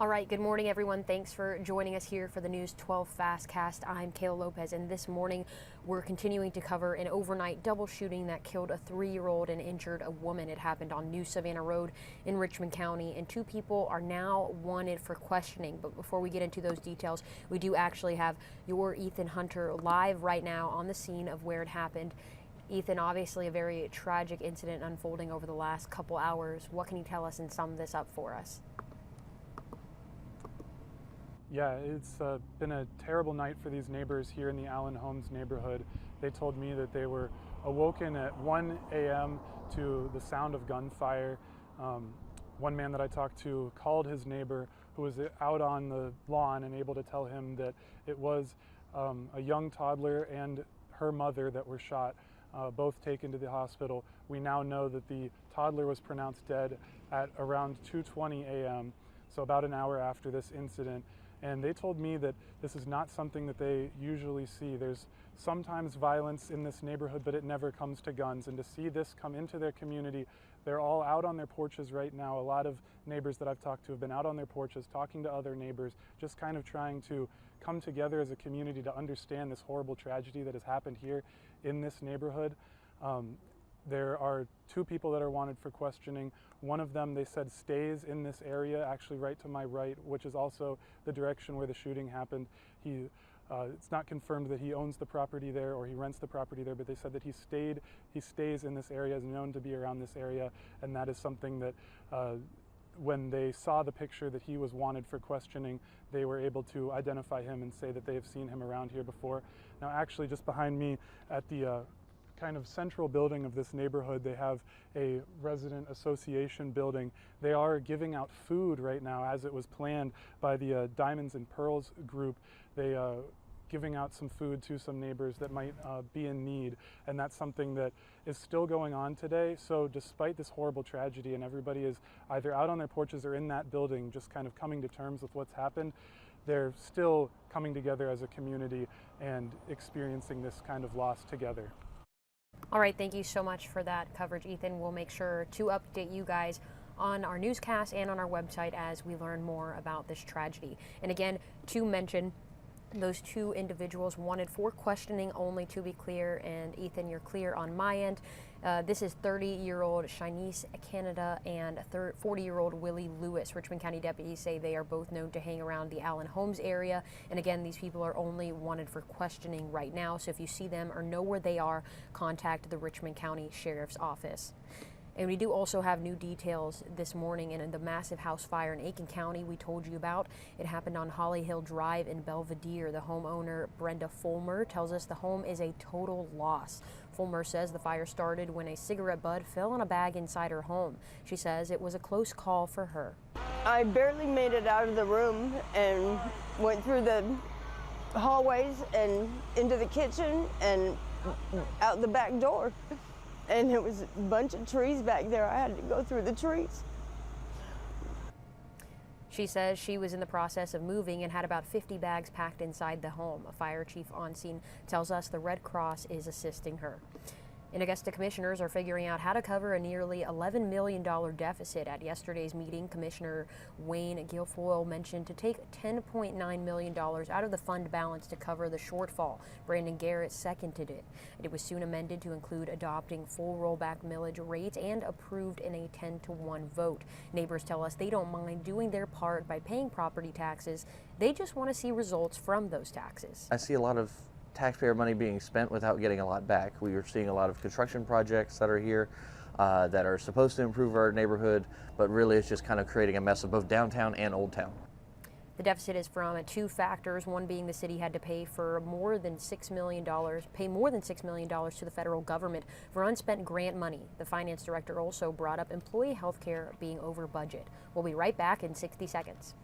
All right, good morning, everyone. Thanks for joining us here for the News 12 FastCast. I'm Kayla Lopez, and this morning we're continuing to cover an overnight double shooting that killed a 3-year-old and injured a woman. It happened on New Savannah Road in Richmond County, and 2 people are now wanted for questioning. But before we get into those details, we do actually have your Ethan Hunter live right now on the scene of where it happened. Ethan, obviously a very tragic incident unfolding over the last couple hours. What can you tell us and sum this up for us? Yeah, it's been a terrible night for these neighbors here in the Allen Homes neighborhood. They told me that they were awoken at 1 a.m. to the sound of gunfire. One man that I talked to called his neighbor who was out on the lawn and able to tell him that it was a young toddler and her mother that were shot, both taken to the hospital. We now know that the toddler was pronounced dead at around 2:20 a.m., so about an hour after this incident. And they told me that this is not something that they usually see. There's sometimes violence in this neighborhood, but it never comes to guns. And to see this come into their community, they're all out on their porches right now. A lot of neighbors that I've talked to have been out on their porches talking to other neighbors, just kind of trying to come together as a community to understand this horrible tragedy that has happened here in this neighborhood. There are 2 people that are wanted for questioning. One of them, they said, stays in this area, actually right to my right, which is also the direction where the shooting happened. It's not confirmed that he owns the property there or he rents the property there, but they said that he stays in this area, is known to be around this area, and that is something that when they saw the picture that he was wanted for questioning, they were able to identify him and say that they have seen him around here before. Now, actually, just behind me at the kind of central building of this neighborhood, they have a resident association building. They are giving out food right now as it was planned by the Diamonds and Pearls group. They giving out some food to some neighbors that might be in need, and that's something that is still going on today. So despite this horrible tragedy and everybody is either out on their porches or in that building just kind of coming to terms with what's happened, they're still coming together as a community and experiencing this kind of loss together. All right, thank you so much for that coverage, Ethan. We'll make sure to update you guys on our newscast and on our website as we learn more about this tragedy. And again, to mention, those 2 individuals wanted for questioning only, to be clear. And Ethan, you're clear on my end. This is 30-year-old Shanice Canada and 40-year-old Willie Lewis. Richmond County deputies say they are both known to hang around the Allen Homes area. And again, these people are only wanted for questioning right now. So if you see them or know where they are, contact the Richmond County Sheriff's Office. And we do also have new details this morning in the massive house fire in Aiken County we told you about. It happened on Holly Hill Drive in Belvedere. The homeowner, Brenda Fulmer, tells us the home is a total loss. Fulmer says the fire started when a cigarette butt fell on a bag inside her home. She says it was a close call for her. I barely made it out of the room and went through the hallways and into the kitchen and out the back door. And there was a bunch of trees back there. I had to go through the trees. She says she was in the process of moving and had about 50 bags packed inside the home. A fire chief on scene tells us the Red Cross is assisting her. In Augusta, commissioners are figuring out how to cover a nearly $11 million deficit. At yesterday's meeting, Commissioner Wayne Guilfoyle mentioned to take $10.9 million out of the fund balance to cover the shortfall. Brandon Garrett seconded it. It was soon amended to include adopting full rollback millage rates and approved in a 10-to-1 vote. Neighbors tell us they don't mind doing their part by paying property taxes. They just want to see results from those taxes. I see a lot of taxpayer money being spent without getting a lot back. We are seeing a lot of construction projects that are here that are supposed to improve our neighborhood, but really it's just kind of creating a mess of both downtown and Old Town. The deficit is from 2 factors, one being the city had to pay more than $6 million to the federal government for unspent grant money. The finance director also brought up employee health care being over budget. We'll be right back in 60 seconds.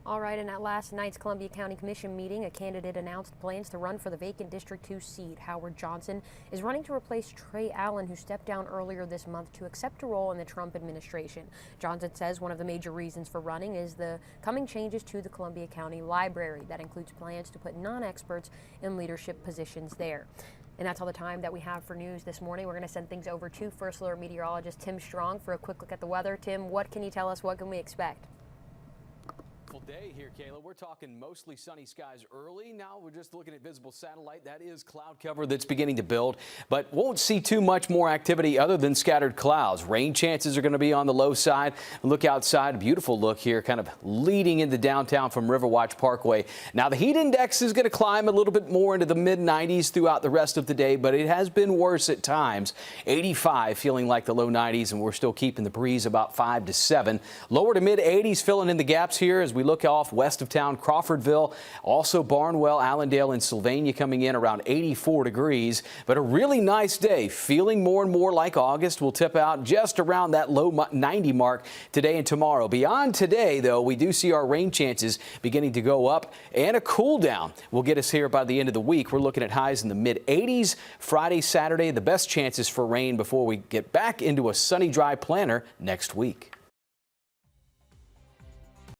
All right, and at last night's Columbia County Commission meeting, a candidate announced plans to run for the vacant District 2 seat. Howard Johnson is running to replace Trey Allen, who stepped down earlier this month to accept a role in the Trump administration. Johnson says one of the major reasons for running is the coming changes to the Columbia County Library. That includes plans to put non-experts in leadership positions there. And that's all the time that we have for news this morning. We're going to send things over to First Alert meteorologist Tim Strong for a quick look at the weather. Tim, what can you tell us? What can we expect? Day here, Kayla. We're talking mostly sunny skies early. Now we're just looking at visible satellite. That is cloud cover that's beginning to build, but won't see too much more activity other than scattered clouds. Rain chances are going to be on the low side. Look outside. A beautiful look here, kind of leading into downtown from Riverwatch Parkway. Now the heat index is going to climb a little bit more into the mid-90s throughout the rest of the day, but it has been worse at times. 85 feeling like the low 90s, and we're still keeping the breeze about 5 to 7. Lower to mid-80s filling in the gaps here as we look off west of town, Crawfordville, also Barnwell, Allendale, and Sylvania coming in around 84 degrees. But a really nice day, feeling more and more like August. Will tip out just around that low 90 mark today and tomorrow. Beyond today, though, we do see our rain chances beginning to go up, and a cool down will get us here by the end of the week. We're looking at highs in the mid-80s. Friday, Saturday, the best chances for rain before we get back into a sunny, dry planner next week.